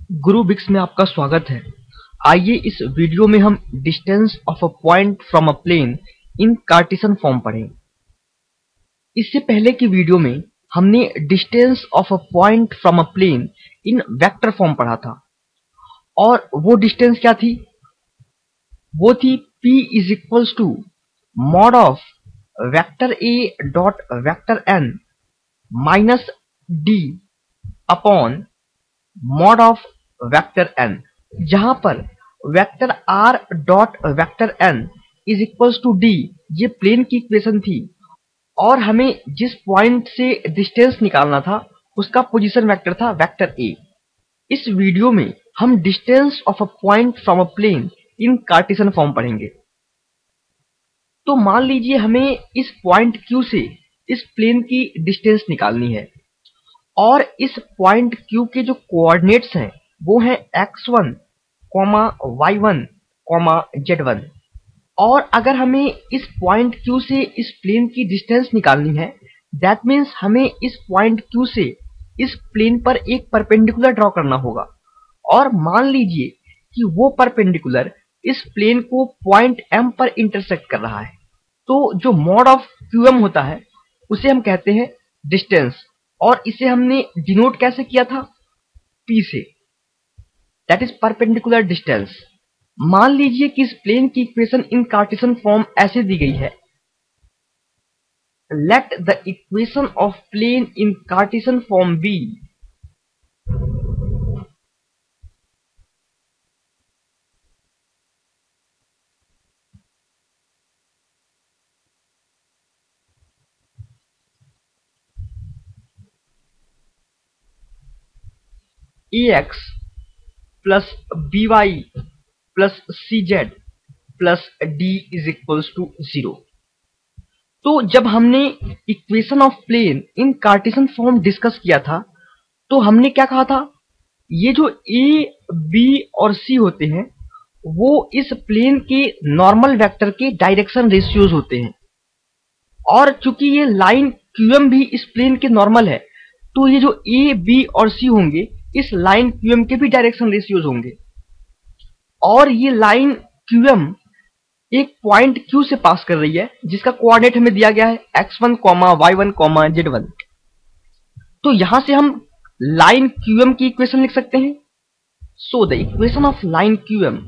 गुरु बिक्स में आपका स्वागत है। आइए इस वीडियो में हम distance of a point from a plane in Cartesian form पढ़ें। इससे पहले की वीडियो में हमने distance of a point from a plane in vector form पढ़ा था और वो डिस्टेंस क्या थी? वो थी P is equals to mod of vector A dot vector N minus D upon mod of vector N, जहां पर vector R dot vector N is equals to D ये प्लेन की इक्वेशन थी और हमें जिस पॉइंट से डिस्टेंस निकालना था उसका पोजीशन वेक्टर था वेक्टर A। इस वीडियो में हम distance of a point from a plane in Cartesian form पढ़ेंगे। तो मान लीजिए हमें इस पॉइंट Q से इस प्लेन की डिस्टेंस निकालनी है और इस पॉइंट Q के जो कोऑर्डिनेट्स हैं वो हैं x1, y1, z1। और अगर हमें इस पॉइंट Q से इस प्लेन की डिस्टेंस निकालनी है, दैट मीन्स हमें इस पॉइंट Q से इस प्लेन पर एक परपेंडिकुलर ड्रॉ करना होगा। और मान लीजिए कि वो परपेंडिकुलर इस प्लेन को पॉइंट M पर इंटरसेक्ट कर रहा है, तो जो मॉड ऑफ QM होता है उसे हम कहते हैं डिस्टेंस, और इसे हमने डिनोट कैसे किया था? P से, दैट इज परपेंडिकुलर डिस्टेंस। मान लीजिए कि इस प्लेन की इक्वेशन इन कार्टेशियन फॉर्म ऐसे दी गई है। Let the equation of plane in Cartesian form be ax plus by plus cz plus d is equals to 0। तो जब हमने equation of plane in Cartesian form discuss किया था तो हमने क्या कहा था? ये जो a, b और c होते हैं वो इस प्लेन के नॉर्मल वेक्टर के डायरेक्शन रेशियोज होते हैं, और चूंकि ये लाइन QM भी इस प्लेन के नॉर्मल है तो ये जो a, b और c होंगे इस लाइन QM के भी डायरेक्शन रेशियोज होंगे। और ये लाइन QM एक पॉइंट Q से पास कर रही है जिसका कोऑर्डिनेट हमें दिया गया है x1, y1, z1। तो यहां से हम लाइन QM की इक्वेशन लिख सकते हैं। So the equation of line QM,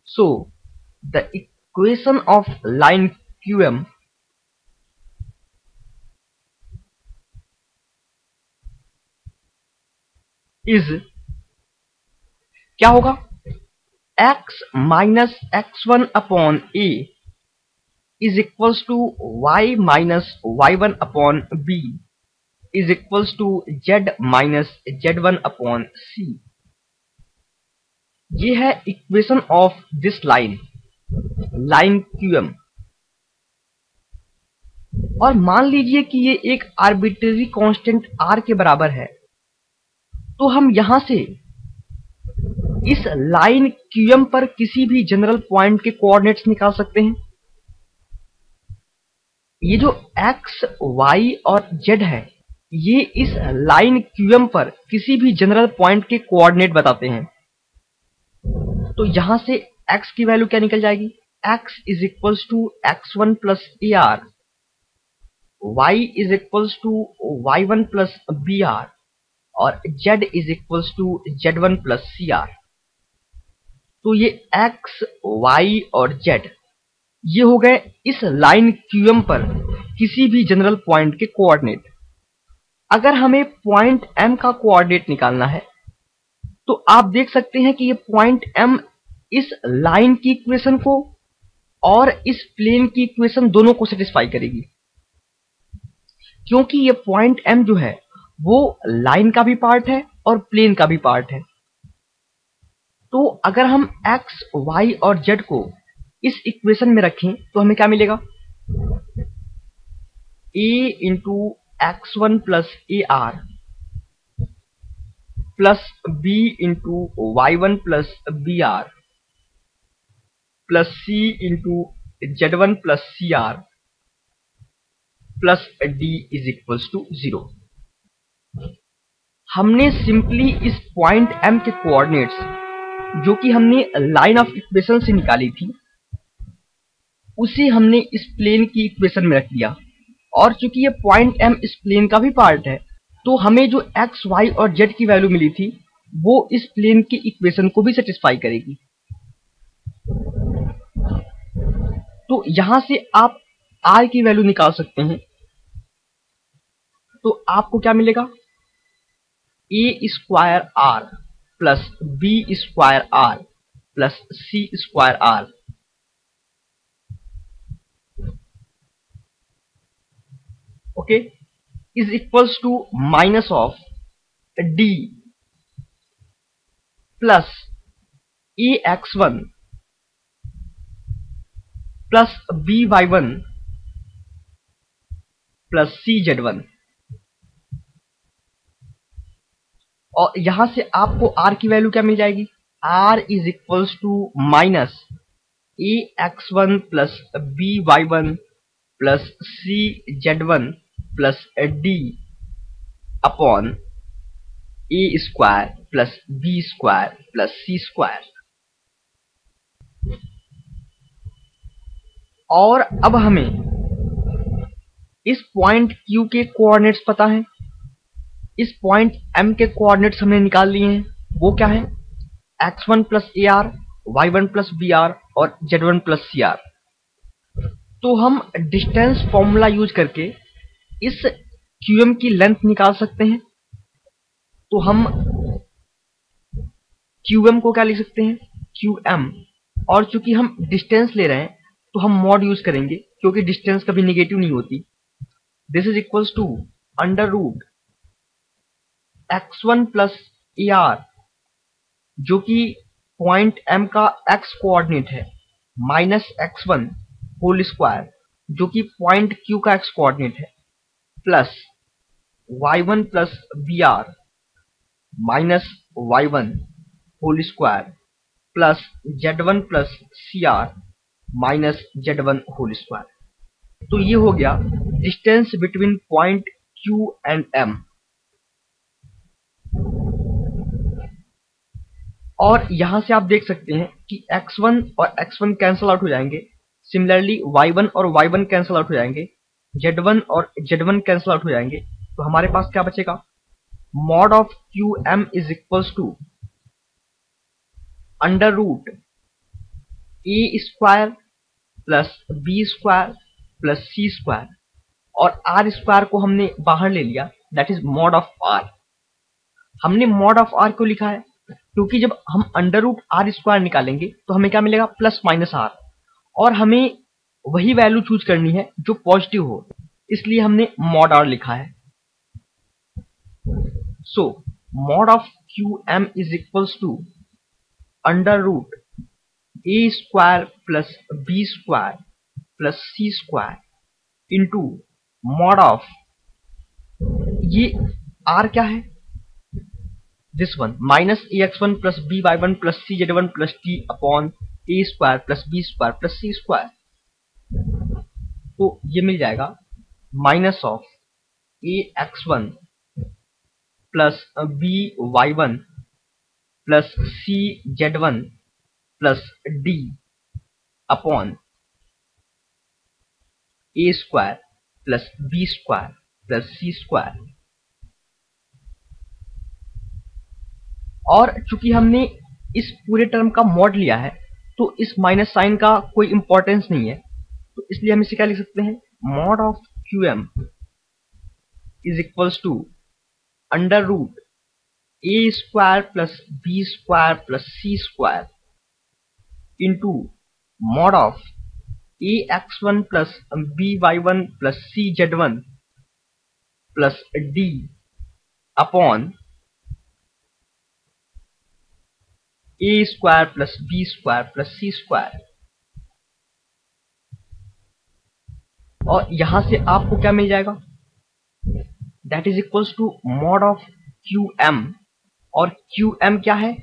so the equation of line QM is क्या होगा? x minus x1 upon a is equals to y minus y1 upon b is equals to z minus z1 upon c। ये है equation of this line, line QM। और मान लीजिए कि ये एक आर्बिट्रेरी कांस्टेंट r के बराबर है, तो हम यहां से इस लाइन QM पर किसी भी जनरल पॉइंट के कोऑर्डिनेट्स निकाल सकते हैं। ये जो x, y और z है ये इस लाइन QM पर किसी भी जनरल पॉइंट के कोऑर्डिनेट बताते हैं। तो यहां से x की वैल्यू क्या निकल जाएगी? x is equals to x1 plus AR, y is equals to y1 plus BR और z is equals to z1 plus CR। तो ये x, y और z ये हो गए इस लाइन QM पर किसी भी जनरल पॉइंट के कोऑर्डिनेट। अगर हमें पॉइंट M का कोऑर्डिनेट निकालना है तो आप देख सकते हैं कि ये पॉइंट M इस लाइन की इक्वेशन को और इस प्लेन की इक्वेशन दोनों को सेटिस्फाई करेगी, क्योंकि ये पॉइंट M जो है वो लाइन का भी पार्ट है और प्लेन का भी पार्ट है। तो अगर हम x, y और z को इस इक्वेशन में रखें तो हमें क्या मिलेगा? a into x1 plus AR plus b into y1 plus BR plus c into z1 plus CR plus d is equals to 0। हमने सिंपली इस पॉइंट M के कोऑर्डिनेट्स जो कि हमने लाइन ऑफ इक्वेशन से निकाली थी उसे हमने इस प्लेन की इक्वेशन में रख दिया। और चूंकि ये पॉइंट M इस प्लेन का भी पार्ट है तो हमें जो x, y और z की वैल्यू मिली थी वो इस प्लेन की इक्वेशन को भी सेटिस्फाई करेगी। तो यहां से आप r की वैल्यू निकाल सकते हैं। तो आपको क्या मिलेगा, a square r plus b square r plus c square r okay is equals to minus of d plus ax1 plus by1 plus cz1। और यहां से आपको r की वैल्यू क्या मिल जाएगी, r is equals to minus ax1 plus by1 plus cz1 plus d upon a square plus b square plus c square. और अब हमें इस पॉइंट Q के कोऑर्डिनेट्स पता हैं, इस पॉइंट M के कोऑर्डिनेट्स हमने निकाल लिए हैं। वो क्या है, x1 plus AR, y1 plus BR और z1 प्लस CR। तो हम डिस्टेंस फॉर्मूला यूज करके इस QM की लेंथ निकाल सकते हैं। तो हम QM को क्या लिख सकते हैं, QM। और चूंकि हम डिस्टेंस ले रहे हैं तो हम मॉड यूज करेंगे क्योंकि डिस्टेंस कभी नेगेटिव नहीं होती। This is equals to under root x1 plus AR जो कि पॉइंट M का x कोऑर्डिनेट है माइनस x1 होल स्क्वायर जो कि पॉइंट Q का x कोऑर्डिनेट है plus y1 plus BR minus y1 whole square plus z1 plus CR minus z1 whole square. तो ये हो गया distance between point Q and M। और यहां से आप देख सकते हैं कि x1 और x1 कैंसल आउट हो जाएंगे, सिमिलरली y1 और y1 कैंसल आउट हो जाएंगे, z1 और z1 कैंसल आउट हो जाएंगे। तो हमारे पास क्या बचेगा, mod of QM is equals to under root a square plus b square plus c square और r स्क्वायर को हमने बाहर ले लिया, that is mod of r। हमने मॉड ऑफ r क्यों लिखा है, क्योंकि जब हम अंडर रूट r स्क्वायर निकालेंगे तो हमें क्या मिलेगा, प्लस माइनस r। और हमें वही वैल्यू चूज करनी है जो पॉजिटिव हो, इसलिए हमने मॉड r लिखा है। So mod of QM is equals to under root a square plus b square plus c square into mod of, ये r क्या है, this one minus ax1 plus by1 plus cz1 plus d upon a square plus b square plus c square. तो ये मिल जाएगा minus of ax1 plus by1 plus cz1 plus d upon a square plus b square plus c square. और चूंकि हमने इस पूरे term का मॉड लिया है तो इस माइनस साइन का कोई इंपॉर्टेंस नहीं है, तो इसलिए हम इसे क्या लिख सकते हैं, mod of QM is equals to under root a square plus b square plus c square into mod of ax1 plus by1 plus cz1 plus d upon a square plus b square plus c square. और यहां से आपको क्या मिल जाएगा, that is equals to mod of QM। और QM क्या है,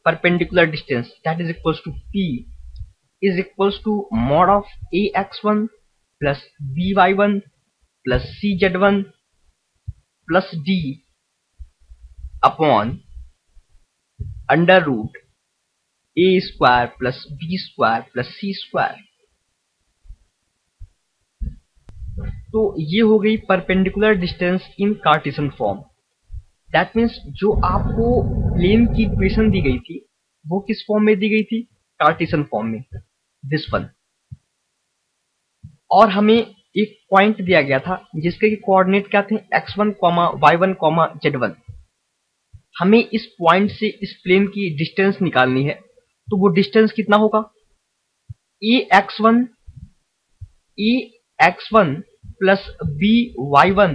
perpendicular distance, that is equals to P is equals to mod of ax1 plus by1 plus cz1 plus d upon under root a square plus b square plus c square. तो ये हो गई perpendicular distance in Cartesian form. That means जो आपको plane की equation दी गई थी वो किस फॉर्म में दी गई थी? कार्टेशियन फॉर्म में, दिस वन। और हमें एक पॉइंट दिया गया था जिसके कोऑर्डिनेट क्या थे? x1, y1, z1। हमें इस पॉइंट से इस प्लेन की डिस्टेंस निकालनी है। तो वो डिस्टेंस कितना होगा? ax1 plus by1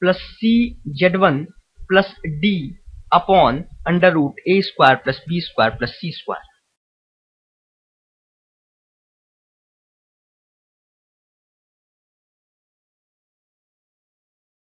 plus cz1 plus d upon under root a square plus b square plus c square.